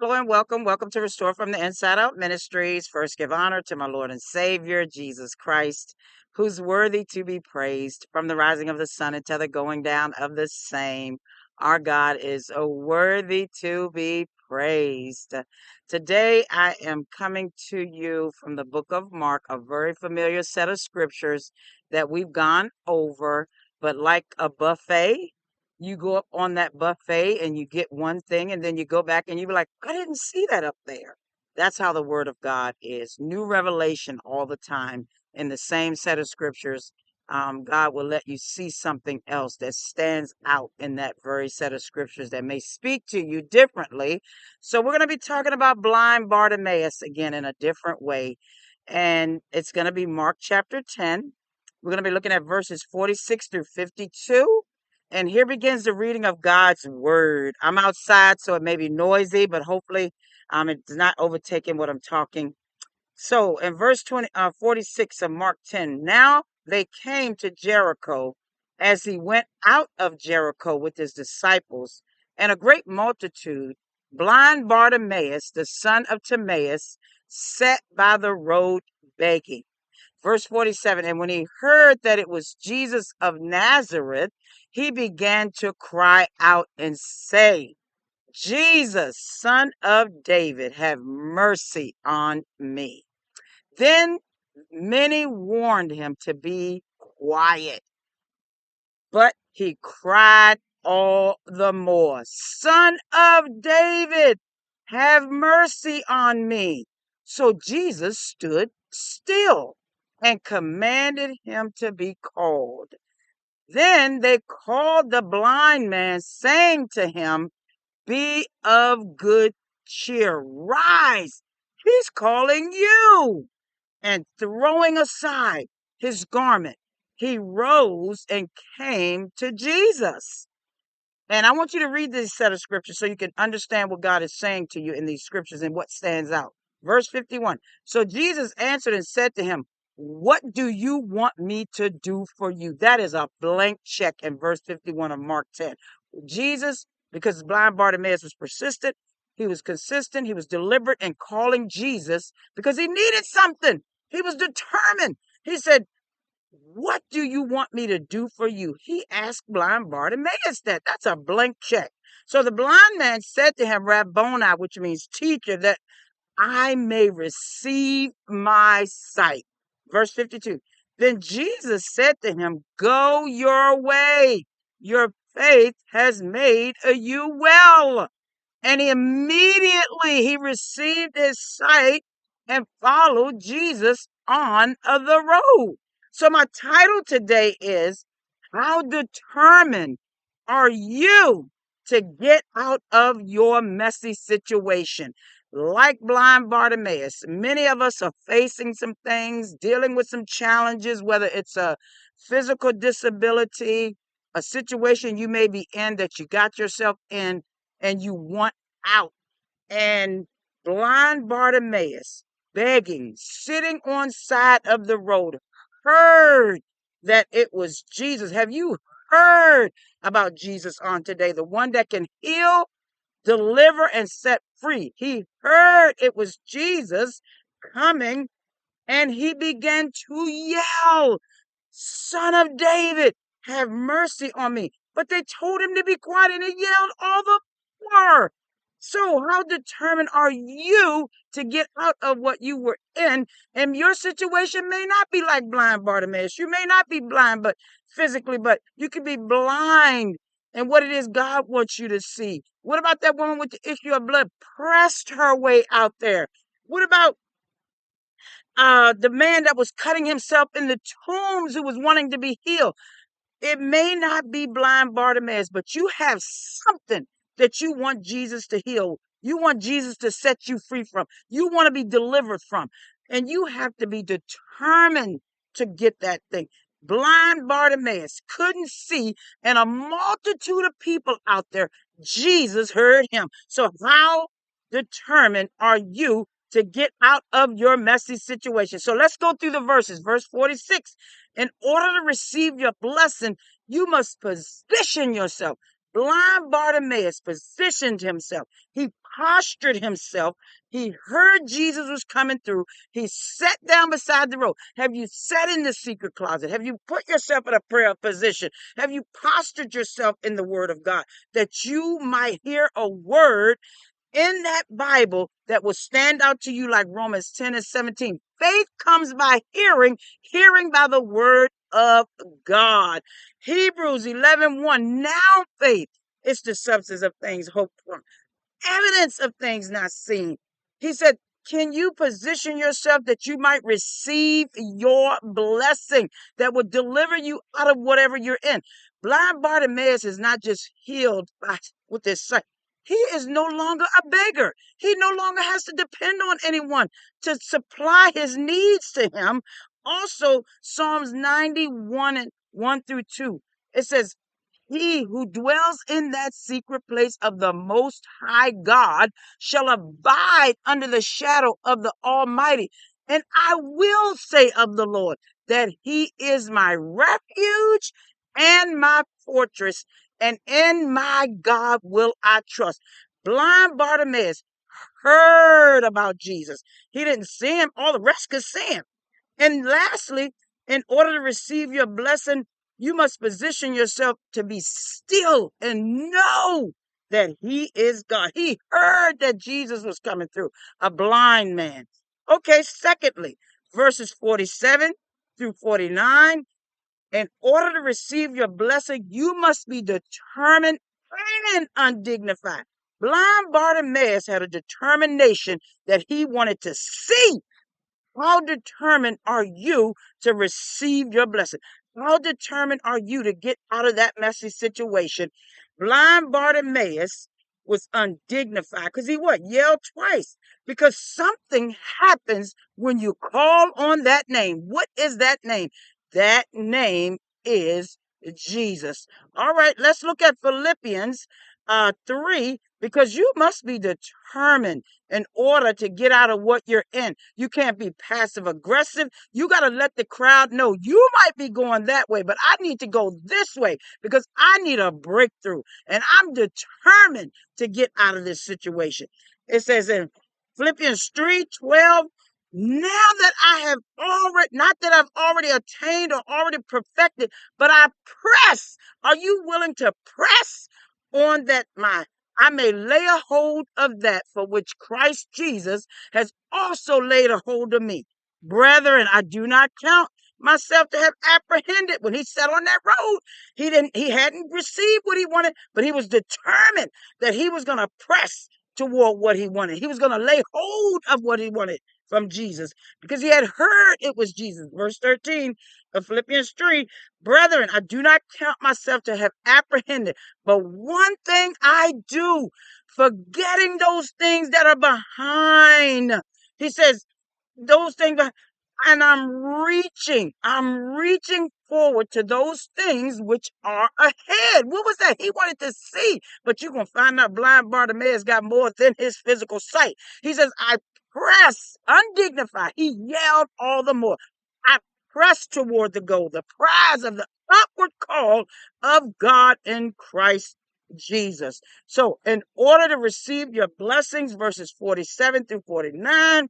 Hello and welcome. Welcome to Restore from the Inside Out Ministries. First, give honor to my Lord and Savior, Jesus Christ, who's worthy to be praised from the rising of the sun until the going down of the same. Our God is worthy to be praised. Today, I am coming to you from the book of Mark, a very familiar set of scriptures that we've gone over, but like a buffet. You go up on that buffet and you get one thing, and then you go back and you be like, I didn't see that up there. That's how the word of God is. New revelation all the time in the same set of scriptures. God will let you see something else that stands out in that very set of scriptures that may speak to you differently. So we're going to be talking about blind Bartimaeus again in a different way. And it's going to be Mark chapter 10. We're going to be looking at verses 46 through 52. And here begins the reading of God's word. I'm outside, so it may be noisy, but hopefully it's not overtaking what I'm talking. So in verse 46 of Mark 10, now they came to Jericho as he went out of Jericho with his disciples and a great multitude. Blind Bartimaeus, the son of Timaeus, sat by the road begging. Verse 47, and when he heard that it was Jesus of Nazareth, he began to cry out and say, Jesus, son of David, have mercy on me. Then many warned him to be quiet, but he cried all the more, Son of David, have mercy on me. So Jesus stood still and commanded him to be called. Then they called the blind man, saying to him, be of good cheer, rise, he's calling you. And throwing aside his garment, he rose and came to Jesus. And I want you to read this set of scriptures so you can understand what God is saying to you in these scriptures and what stands out. Verse 51. So Jesus answered and said to him, what do you want me to do for you? That is a blank check in verse 51 of Mark 10. Jesus, because blind Bartimaeus was persistent, he was consistent, he was deliberate in calling Jesus because he needed something. He was determined. He said, what do you want me to do for you? He asked blind Bartimaeus that. That's a blank check. So the blind man said to him, Rabboni, which means teacher, that I may receive my sight. Verse 52. Then Jesus said to him, go your way. Your faith has made you well. And immediately he received his sight and followed Jesus on the road. So my title today is, how determined are you to get out of your messy situation? Like blind Bartimaeus, many of us are facing some things, dealing with some challenges, whether it's a physical disability, a situation you may be in that you got yourself in and you want out. And blind Bartimaeus, begging, sitting on side of the road, heard that it was Jesus. Have you heard about Jesus on today? The one that can heal, deliver, and set free. He heard it was Jesus coming, and he began to yell, Son of David, have mercy on me. But they told him to be quiet, and he yelled all the more. So how determined are you to get out of what you were in? And your situation may not be like blind Bartimaeus. You may not be blind, but physically, but you could be blind and what it is God wants you to see. What about that woman with the issue of blood? Pressed her way out there. What about the man that was cutting himself in the tombs who was wanting to be healed? It may not be blind Bartimaeus, but you have something that you want Jesus to heal. You want Jesus to set you free from. You want to be delivered from. And you have to be determined to get that thing. Blind Bartimaeus couldn't see, and a multitude of people out there, Jesus heard him. So how determined are you to get out of your messy situation? So let's go through the verses. Verse 46. In order to receive your blessing, you must position yourself. Blind Bartimaeus positioned himself. He postured himself. He heard Jesus was coming through. He sat down beside the road. Have you sat in the secret closet? Have you put yourself in a prayer position? Have you postured yourself in the word of God that you might hear a word in that Bible that will stand out to you like Romans 10 and 17? Faith comes by hearing, hearing by the word of God. Hebrews 11:1. Now faith is the substance of things hoped for, evidence of things not seen. He said, can you position yourself that you might receive your blessing that will deliver you out of whatever you're in? Blind Bartimaeus is not just healed with his sight. He is no longer a beggar. He no longer has to depend on anyone to supply his needs to him. Also, Psalms 91 and 1 through 2. It says, he who dwells in that secret place of the Most High God shall abide under the shadow of the Almighty. And I will say of the Lord that he is my refuge and my fortress, and in my God will I trust. Blind Bartimaeus heard about Jesus. He didn't see him, all the rest could see him. And lastly, in order to receive your blessing, you must position yourself to be still and know that he is God. He heard that Jesus was coming through, a blind man. Okay, secondly, verses 47 through 49. In order to receive your blessing, you must be determined and undignified. Blind Bartimaeus had a determination that he wanted to see. How determined are you to receive your blessing? How determined are you to get out of that messy situation? Blind Bartimaeus was undignified because he what? Yelled twice. Because something happens when you call on that name. What is that name? That name is Jesus. All right, let's look at Philippians 3, because you must be determined in order to get out of what you're in. You can't be passive aggressive. You got to let the crowd know you might be going that way, but I need to go this way because I need a breakthrough. And I'm determined to get out of this situation. It says in Philippians 3:12, now that I have already, not that I've already attained or already perfected, but I press. Are you willing to press on that I may lay a hold of that for which Christ Jesus has also laid a hold of me? Brethren, I do not count myself to have apprehended. When he sat on that road, he hadn't received what he wanted, but he was determined that he was going to press toward what he wanted. He was going to lay hold of what he wanted from Jesus because he had heard it was Jesus. Verse 13 of Philippians 3, brethren, I do not count myself to have apprehended, but one thing I do, forgetting those things that are behind. He says, those things, and I'm reaching forward to those things which are ahead. What was that? He wanted to see, but you're going to find out blind Bartimaeus got more than his physical sight. He says, I press, undignified. He yelled all the more. I press toward the goal, the prize of the upward call of God in Christ Jesus. So, in order to receive your blessings, verses 47 through 49,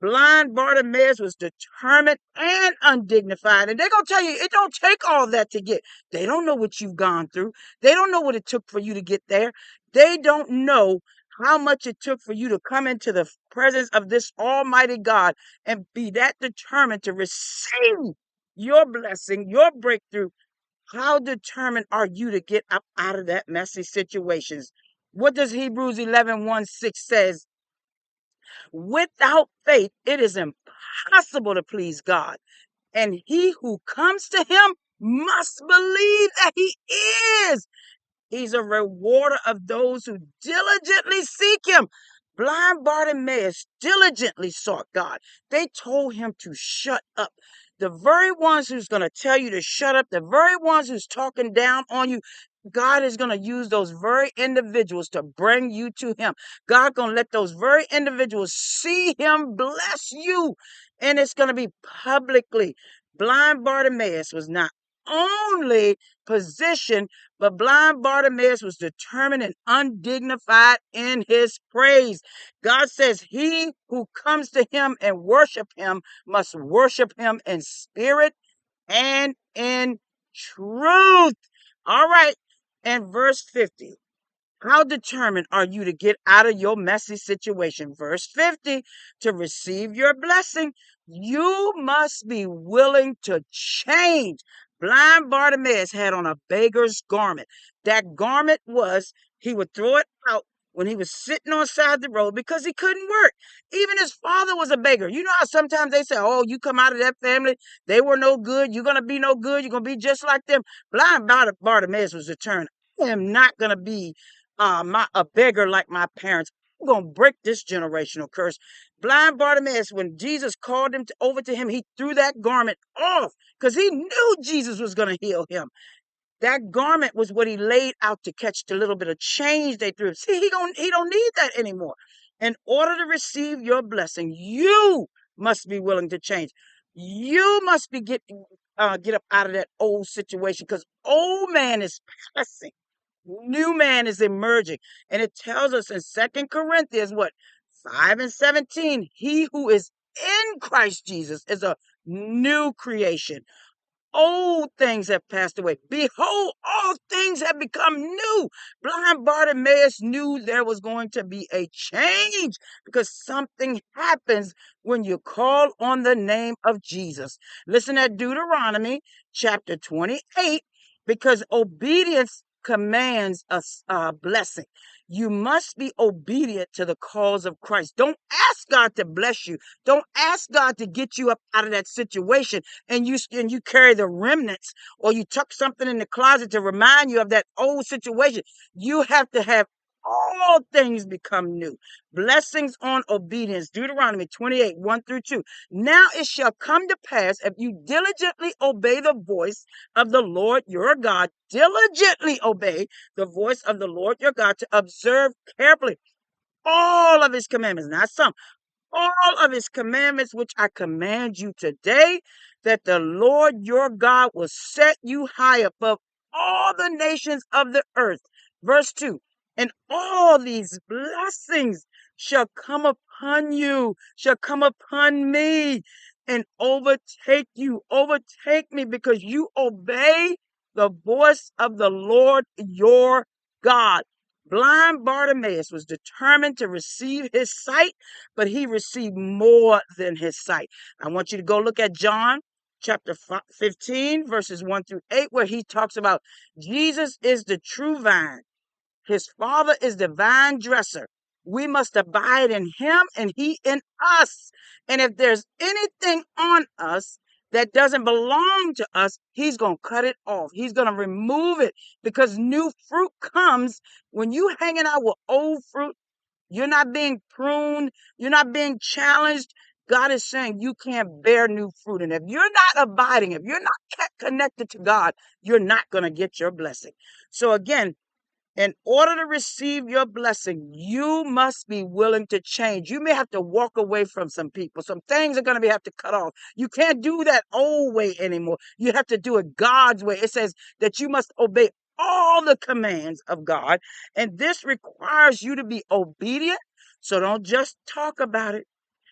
blind Bartimaeus was determined and undignified. And they're going to tell you, it don't take all that to get. They don't know what you've gone through. They don't know what it took for you to get there. They don't know how much it took for you to come into the presence of this Almighty God and be that determined to receive your blessing, your breakthrough. How determined are you to get up out of that messy situations? What does Hebrews 11:1-6 says? Without faith, it is impossible to please God. And he who comes to him must believe that he is. He's a rewarder of those who diligently seek him. Blind Bartimaeus diligently sought God. They told him to shut up. The very ones who's going to tell you to shut up, the very ones who's talking down on you, God is going to use those very individuals to bring you to him. God going to let those very individuals see him bless you. And it's going to be publicly. Blind Bartimaeus was not only position, but blind Bartimaeus was determined and undignified in his praise. God says, he who comes to him and worship him must worship him in spirit and in truth. All right. And verse 50. How determined are you to get out of your messy situation? Verse 50, to receive your blessing, you must be willing to change. Blind Bartimaeus had on a beggar's garment. That garment was, he would throw it out when he was sitting on the side of the road because he couldn't work. Even his father was a beggar. You know how sometimes they say, oh, you come out of that family, they were no good, you're going to be no good, you're going to be just like them. Blind Bartimaeus was determined. I am not going to be a beggar like my parents. I'm gonna break this generational curse. Blind Bartimaeus, when Jesus called him over to him, he threw that garment off because he knew Jesus was gonna heal him. That garment was what he laid out to catch the little bit of change they threw. See, he don't need that anymore. In order to receive your blessing, you must be willing to change. You must be get up out of that old situation because old man is passing. New man is emerging. And it tells us in 2 Corinthians, what, 5:17, he who is in Christ Jesus is a new creation. Old things have passed away. Behold, all things have become new. Blind Bartimaeus knew there was going to be a change because something happens when you call on the name of Jesus. Listen at Deuteronomy chapter 28, because obedience commands a blessing. You must be obedient to the cause of Christ. Don't ask God to bless you. Don't ask God to get you up out of that situation and you carry the remnants, or you tuck something in the closet to remind you of that old situation. You have to have all things become new. Blessings on obedience. Deuteronomy 28, 1-2. Now it shall come to pass, if you diligently obey the voice of the Lord your God, diligently obey the voice of the Lord your God, to observe carefully all of his commandments, not some, all of his commandments, which I command you today, that the Lord your God will set you high above all the nations of the earth. Verse 2, and all these blessings shall come upon you, shall come upon me, and overtake me, because you obey the voice of the Lord your God. Blind Bartimaeus was determined to receive his sight, but he received more than his sight. I want you to go look at John chapter 15, verses 1-8, where he talks about Jesus is the true vine. His Father is the vine dresser. We must abide in him and he in us. And if there's anything on us that doesn't belong to us, he's going to cut it off. He's going to remove it, because new fruit comes when you hanging out with old fruit. You're not being pruned. You're not being challenged. God is saying you can't bear new fruit. And if you're not abiding, if you're not connected to God, you're not going to get your blessing. So again, in order to receive your blessing, you must be willing to change. You may have to walk away from some people. Some things are going to have to cut off. You can't do that old way anymore. You have to do it God's way. It says that you must obey all the commands of God, and this requires you to be obedient. So don't just talk about it.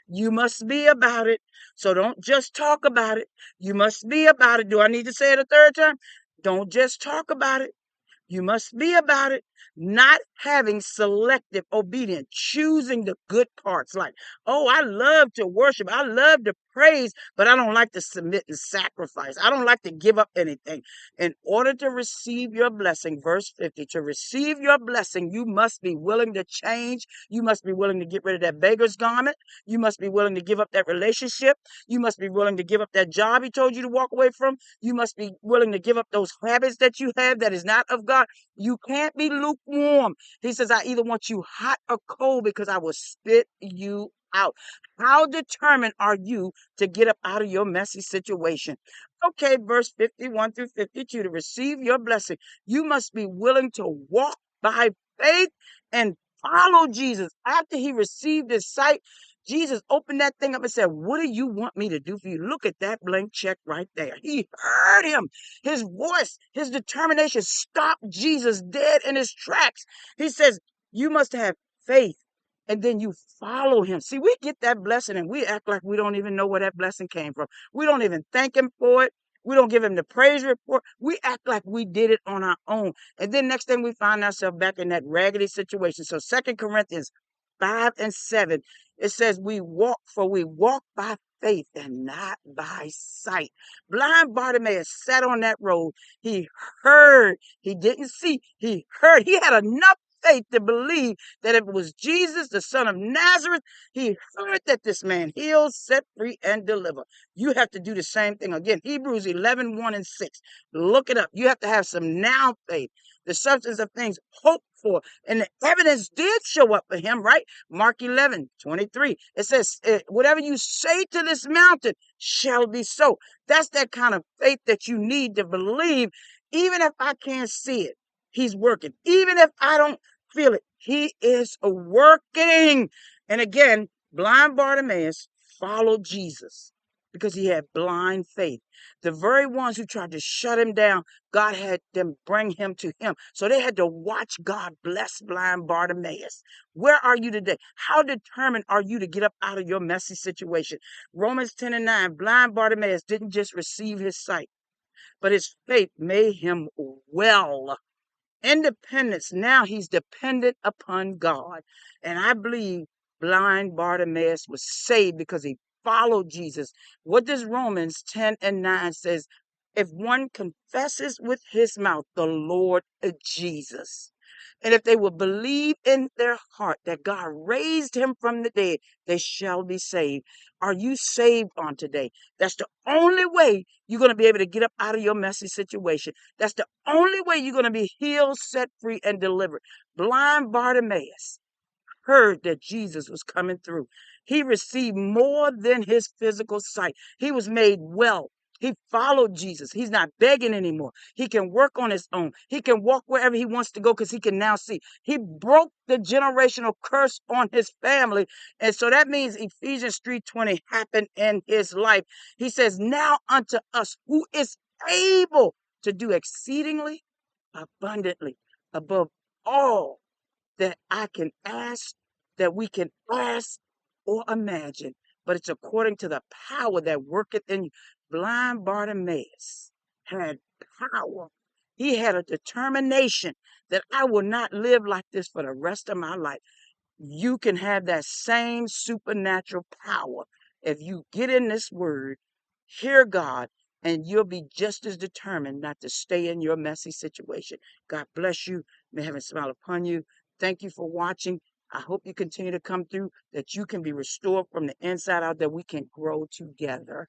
You must be about it. So don't just talk about it. You must be about it. Do I need to say it a third time? Don't just talk about it. You must be about it, not having selective obedience, choosing the good parts. Like, oh, I love to worship, I love to praise, but I don't like to submit and sacrifice. I don't like to give up anything. In order to receive your blessing, verse 50, to receive your blessing, you must be willing to change. You must be willing to get rid of that beggar's garment. You must be willing to give up that relationship. You must be willing to give up that job he told you to walk away from. You must be willing to give up those habits that you have that is not of God. You can't be lukewarm. He says, I either want you hot or cold, because I will spit you out. How determined are you to get up out of your messy situation? Okay, verse 51-52, to receive your blessing, you must be willing to walk by faith and follow Jesus. After he received his sight, Jesus opened that thing up and said, what do you want me to do for you? Look at that blank check right there. He heard him. His voice, his determination stopped Jesus dead in his tracks. He says, you must have faith and then you follow him. See, we get that blessing and we act like we don't even know where that blessing came from. We don't even thank him for it. We don't give him the praise report. We act like we did it on our own. And then next thing we find ourselves back in that raggedy situation. So 2 Corinthians 5:7, it says we walk by faith and not by sight. Blind Bartimaeus sat on that road. He heard. He didn't see. He heard. He had enough faith to believe that it was Jesus, the son of Nazareth. He heard that this man heals, set free, and deliver. You have to do the same thing. Again, Hebrews 11:1-6. Look it up. You have to have some now faith, the substance of things hoped for. And the evidence did show up for him, right? Mark 11:23. It says, whatever you say to this mountain shall be so. That's that kind of faith that you need to believe, even if I can't see it. He's working. Even if I don't feel it, he is working. And again, blind Bartimaeus followed Jesus because he had blind faith. The very ones who tried to shut him down, God had them bring him to him. So they had to watch God bless blind Bartimaeus. Where are you today? How determined are you to get up out of your messy situation? Romans 10:9, blind Bartimaeus didn't just receive his sight, but his faith made him well. Independence. Now he's dependent upon God. And I believe blind Bartimaeus was saved because he followed Jesus. What does Romans 10:9 says? If one confesses with his mouth the Lord Jesus, and if they will believe in their heart that God raised him from the dead, they shall be saved. Are you saved on today? That's the only way you're going to be able to get up out of your messy situation. That's the only way you're going to be healed, set free, and delivered. Blind Bartimaeus heard that Jesus was coming through. He received more than his physical sight. He was made well. He followed Jesus. He's not begging anymore. He can work on his own. He can walk wherever he wants to go because he can now see. He broke the generational curse on his family. And so that means Ephesians 3:20 happened in his life. He says, now unto us who is able to do exceedingly abundantly above all that I can ask, that we can ask or imagine, but it's according to the power that worketh in you. Blind Bartimaeus had power. He had a determination that I will not live like this for the rest of my life. You can have that same supernatural power if you get in this word, hear God, and you'll be just as determined not to stay in your messy situation. God bless you. May heaven smile upon you. Thank you for watching. I hope you continue to come through, that you can be restored from the inside out, that we can grow together.